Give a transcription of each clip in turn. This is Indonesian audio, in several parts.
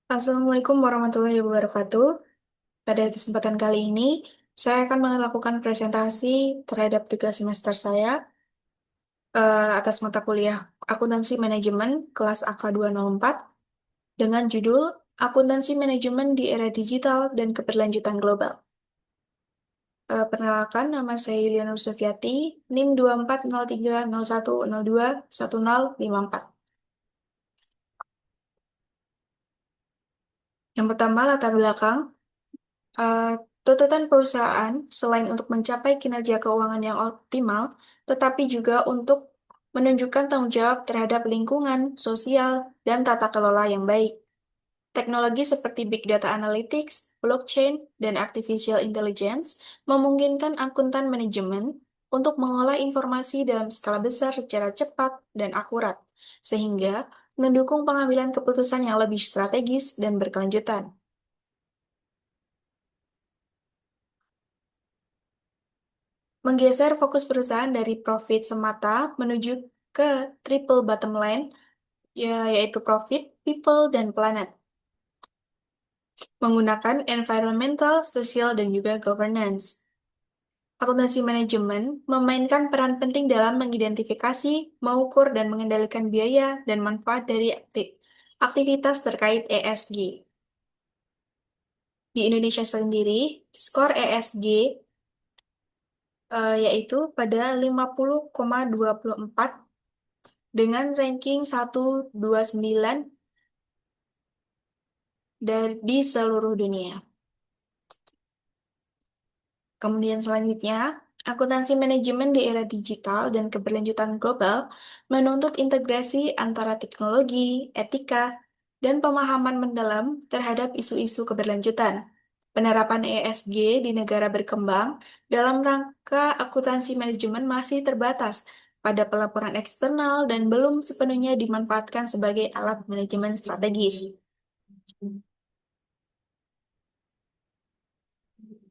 Assalamualaikum warahmatullahi wabarakatuh. Pada kesempatan kali ini, saya akan melakukan presentasi terhadap tugas semester saya atas mata kuliah Akuntansi Manajemen kelas AK204 dengan judul Akuntansi Manajemen di Era Digital dan Keberlanjutan Global. Perkenalkan, nama saya Yuliana Nur Sufiati, NIM 240301021054. Yang pertama, latar belakang. Eh, Tuntutan perusahaan selain untuk mencapai kinerja keuangan yang optimal, tetapi juga untuk menunjukkan tanggung jawab terhadap lingkungan, sosial, dan tata kelola yang baik. Teknologi seperti Big Data Analytics, Blockchain, dan Artificial Intelligence memungkinkan akuntan manajemen untuk mengolah informasi dalam skala besar secara cepat dan akurat, sehingga mendukung pengambilan keputusan yang lebih strategis dan berkelanjutan. Menggeser fokus perusahaan dari profit semata menuju ke triple bottom line, yaitu profit, people, dan planet. Menggunakan environmental, social, dan juga governance. Akuntansi manajemen memainkan peran penting dalam mengidentifikasi, mengukur, dan mengendalikan biaya dan manfaat dari aktivitas terkait ESG. Di Indonesia sendiri, skor ESG yaitu pada 50,24 dengan ranking 129 di seluruh dunia. Kemudian selanjutnya, akuntansi manajemen di era digital dan keberlanjutan global menuntut integrasi antara teknologi, etika, dan pemahaman mendalam terhadap isu-isu keberlanjutan. Penerapan ESG di negara berkembang dalam rangka akuntansi manajemen masih terbatas pada pelaporan eksternal dan belum sepenuhnya dimanfaatkan sebagai alat manajemen strategis.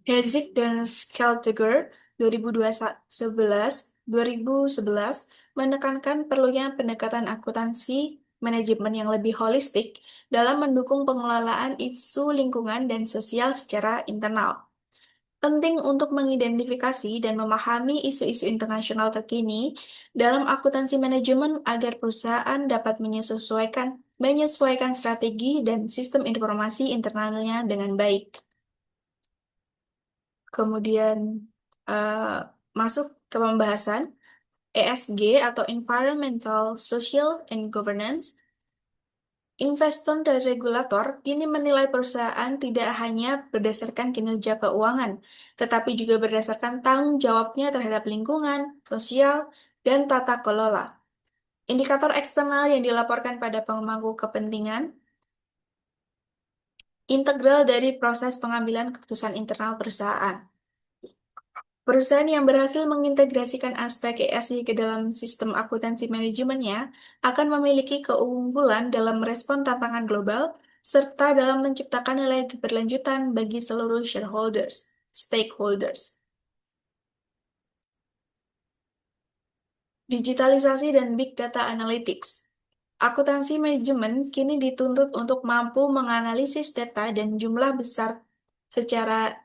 Herzig dan Skeltiger 2011 menekankan perlunya pendekatan akuntansi manajemen yang lebih holistik dalam mendukung pengelolaan isu lingkungan dan sosial secara internal. Penting untuk mengidentifikasi dan memahami isu-isu internasional terkini dalam akuntansi manajemen agar perusahaan dapat menyesuaikan strategi dan sistem informasi internalnya dengan baik. Kemudian eh, masuk ke pembahasan ESG atau Environmental, Social, and Governance. Investor dan regulator kini menilai perusahaan tidak hanya berdasarkan kinerja keuangan, tetapi juga berdasarkan tanggung jawabnya terhadap lingkungan, sosial, dan tata kelola. Indikator eksternal yang dilaporkan pada pemangku kepentingan integral dari proses pengambilan keputusan internal perusahaan. Perusahaan yang berhasil mengintegrasikan aspek ESG ke dalam sistem akuntansi manajemennya akan memiliki keunggulan dalam merespon tantangan global serta dalam menciptakan nilai keberlanjutan bagi seluruh stakeholders. Digitalisasi dan Big Data Analytics. Akuntansi manajemen kini dituntut untuk mampu menganalisis data dan jumlah besar secara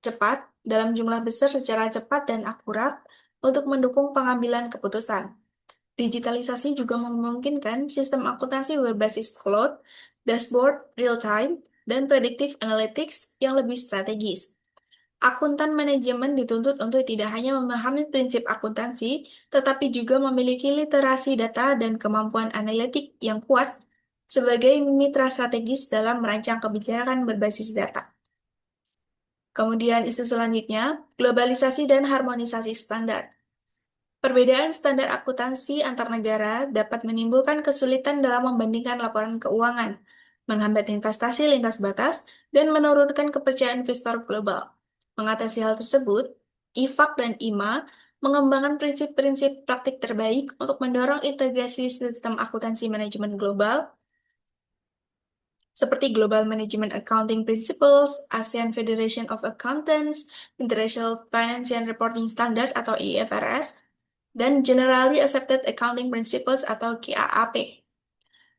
cepat, dalam jumlah besar secara cepat dan akurat untuk mendukung pengambilan keputusan. Digitalisasi juga memungkinkan sistem akuntansi berbasis cloud, dashboard real-time, dan predictive analytics yang lebih strategis. Akuntan manajemen dituntut untuk tidak hanya memahami prinsip akuntansi, tetapi juga memiliki literasi data dan kemampuan analitik yang kuat sebagai mitra strategis dalam merancang kebijakan berbasis data. Kemudian isu selanjutnya, globalisasi dan harmonisasi standar. Perbedaan standar akuntansi antar negara dapat menimbulkan kesulitan dalam membandingkan laporan keuangan, menghambat investasi lintas batas, dan menurunkan kepercayaan investor global. Mengatasi hal tersebut, IFAK dan IMA mengembangkan prinsip-prinsip praktik terbaik untuk mendorong integrasi sistem akuntansi manajemen global seperti Global Management Accounting Principles, ASEAN Federation of Accountants, International Financial Reporting Standard atau IFRS, dan Generally Accepted Accounting Principles atau GAAP.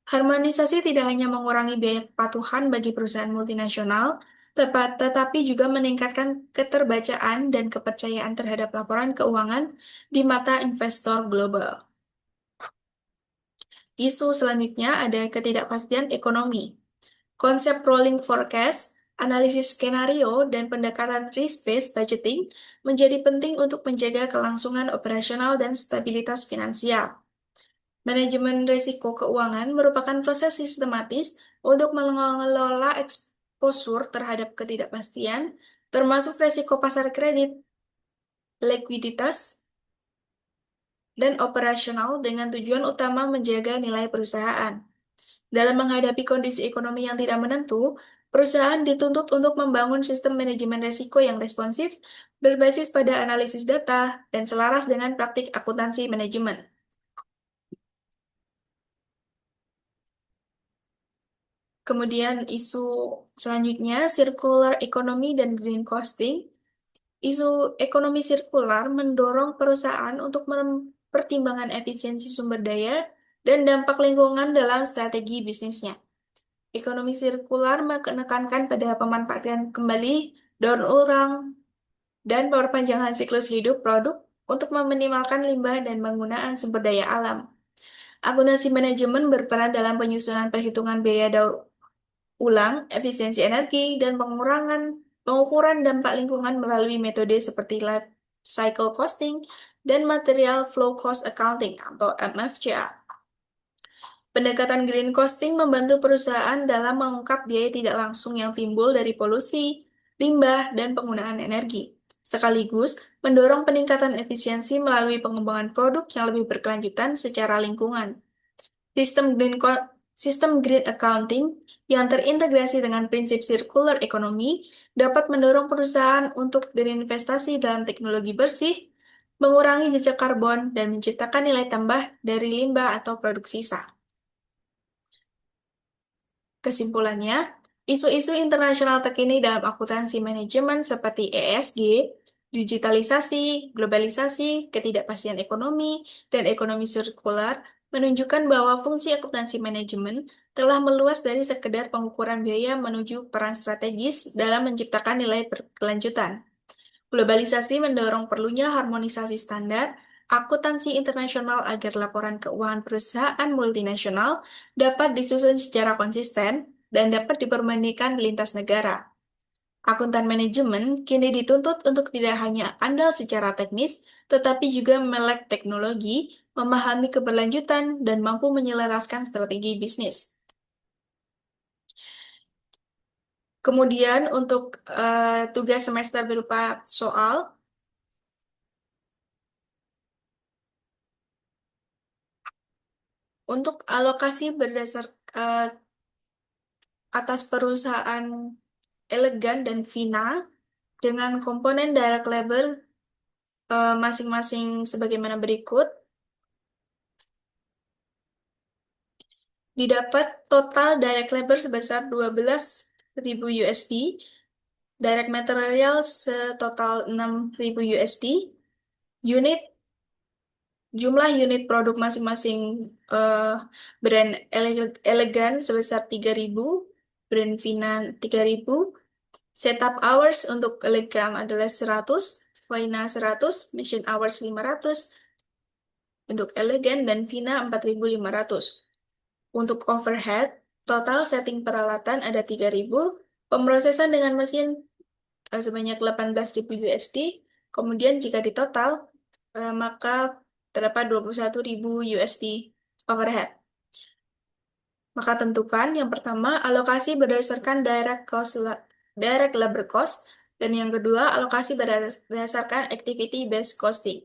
Harmonisasi tidak hanya mengurangi biaya kepatuhan bagi perusahaan multinasional, tetapi juga meningkatkan keterbacaan dan kepercayaan terhadap laporan keuangan di mata investor global. Isu selanjutnya ada ketidakpastian ekonomi. Konsep rolling forecast, analisis skenario, dan pendekatan risk-based budgeting menjadi penting untuk menjaga kelangsungan operasional dan stabilitas finansial. Manajemen risiko keuangan merupakan proses sistematis untuk mengelola eksposur terhadap ketidakpastian, termasuk risiko pasar kredit, likuiditas, dan operasional dengan tujuan utama menjaga nilai perusahaan. Dalam menghadapi kondisi ekonomi yang tidak menentu, perusahaan dituntut untuk membangun sistem manajemen risiko yang responsif, berbasis pada analisis data, dan selaras dengan praktik akuntansi manajemen. Kemudian isu selanjutnya, circular economy dan green costing. Isu ekonomi sirkular mendorong perusahaan untuk mempertimbangkan efisiensi sumber daya dan dampak lingkungan dalam strategi bisnisnya. Ekonomi sirkular menekankan pada pemanfaatan kembali, daur ulang, dan perpanjangan siklus hidup produk untuk meminimalkan limbah dan penggunaan sumber daya alam. Akuntansi manajemen berperan dalam penyusunan perhitungan biaya daur ulang, efisiensi energi, dan pengukuran dampak lingkungan melalui metode seperti life cycle costing dan material flow cost accounting atau MFCA. Pendekatan green costing membantu perusahaan dalam mengungkap biaya tidak langsung yang timbul dari polusi, limbah, dan penggunaan energi, sekaligus mendorong peningkatan efisiensi melalui pengembangan produk yang lebih berkelanjutan secara lingkungan. Sistem green accounting yang terintegrasi dengan prinsip circular economy dapat mendorong perusahaan untuk berinvestasi dalam teknologi bersih, mengurangi jejak karbon, dan menciptakan nilai tambah dari limbah atau produk sisa. Kesimpulannya, isu-isu internasional terkini dalam akuntansi manajemen seperti ESG, digitalisasi, globalisasi, ketidakpastian ekonomi, dan ekonomi sirkular menunjukkan bahwa fungsi akuntansi manajemen telah meluas dari sekedar pengukuran biaya menuju peran strategis dalam menciptakan nilai berkelanjutan. Globalisasi mendorong perlunya harmonisasi standar akuntansi internasional agar laporan keuangan perusahaan multinasional dapat disusun secara konsisten dan dapat diperbandingkan lintas negara. Akuntan manajemen kini dituntut untuk tidak hanya andal secara teknis, tetapi juga melek teknologi, memahami keberlanjutan, dan mampu menyelaraskan strategi bisnis. Kemudian untuk tugas semester berupa soal, untuk alokasi berdasar atas perusahaan Elegan dan Vina dengan komponen direct labor masing-masing sebagaimana berikut. Didapat total direct labor sebesar 12.000 USD, direct material setotal 6.000 USD, unit jumlah unit produk masing-masing brand Elegan sebesar 3.000, brand Vina 3.000, setup hours untuk Elegan adalah 100, Vina 100, machine hours 500, untuk Elegan dan Vina 4.500. Untuk overhead, total setting peralatan ada 3.000, pemrosesan dengan mesin sebanyak 18.000 USD, kemudian jika ditotal, maka terdapat 21.000 USD overhead. Maka tentukan yang pertama alokasi berdasarkan direct labor cost, dan yang kedua alokasi berdasarkan activity based costing.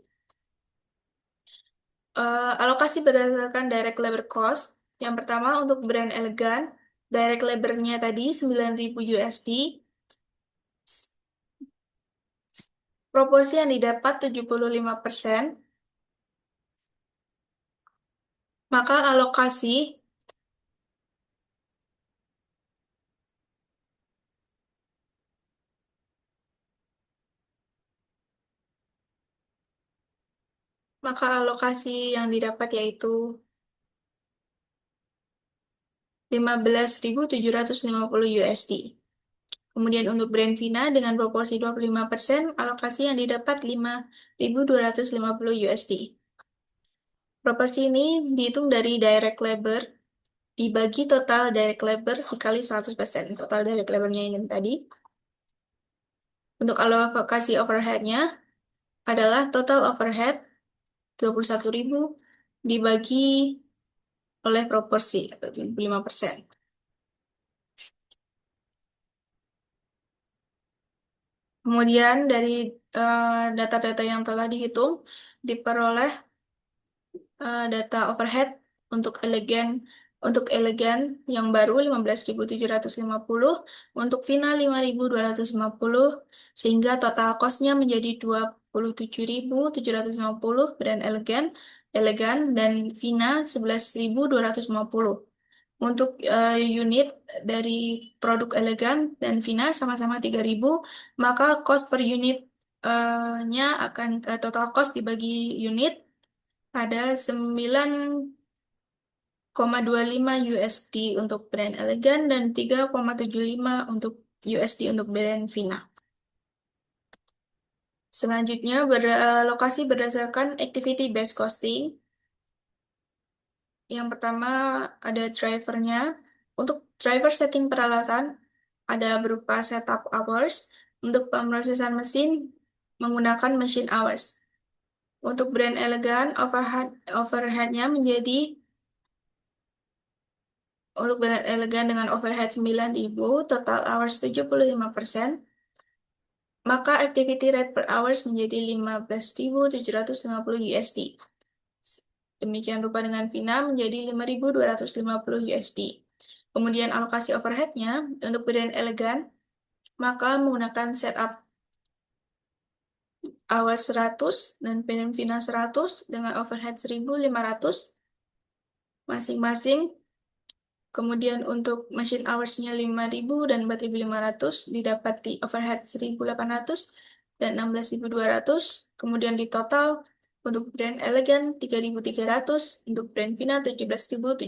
Alokasi berdasarkan direct labor cost, yang pertama untuk brand Elegan, direct labor-nya tadi 9.000 USD, proporsi yang didapat 75%, maka alokasi yang didapat yaitu 15.750 USD. Kemudian untuk brand Vina dengan proporsi 25%, alokasi yang didapat 5.250 USD. Proporsi ini dihitung dari direct labor dibagi total direct labor dikali 100%. Total direct labornya ini tadi. Untuk alokasi overhead-nya adalah total overhead 21.000 dibagi oleh proporsi atau 75%. Kemudian dari data-data yang telah dihitung diperoleh data overhead untuk elegan yang baru 15.750, untuk Vina 5.250, sehingga total cost-nya menjadi 27.750 brand elegan dan Vina 11.250. Untuk unit dari produk elegan dan Vina sama-sama 3.000, maka cost per unit-nya akan total cost dibagi unit ada 9,25 USD untuk brand elegan dan 3,75 untuk USD untuk brand Vina. Selanjutnya, lokasi berdasarkan activity based costing. Yang pertama ada drivernya. Untuk driver setting peralatan ada berupa setup hours. Untuk pemrosesan mesin menggunakan machine hours. Untuk brand elegan, overhead-nya menjadi untuk brand elegan dengan overhead 9.000, total hours 75%, maka activity rate per hours menjadi 15.750 USD. Demikian rupa dengan Vina menjadi 5.250 USD. Kemudian alokasi overhead-nya untuk brand elegan, maka menggunakan setup hours 100 dan brand Vina 100 dengan overhead 1.500 masing-masing. Kemudian untuk machine hours-nya 5.000 dan 4.500 didapati overhead 1.800 dan 16.200. Kemudian di total untuk brand elegan 3.300, untuk brand Vina 17.700.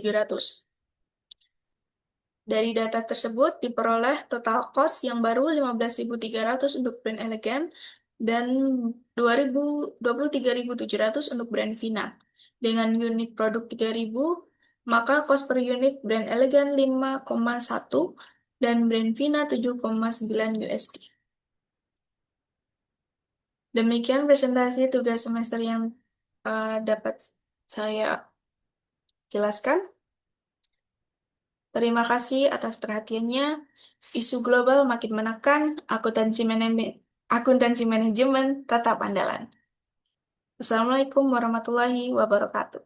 Dari data tersebut diperoleh total cost yang baru 15.300 untuk brand elegan dan 23.700 untuk brand Vina. Dengan unit produk 3.000, maka cost per unit brand elegan 5,1 dan brand Vina 7,9 USD. Demikian presentasi tugas semester yang dapat saya jelaskan. Terima kasih atas perhatiannya. Isu global makin menekan, akuntansi manajemen tetap andalan. Assalamualaikum warahmatullahi wabarakatuh.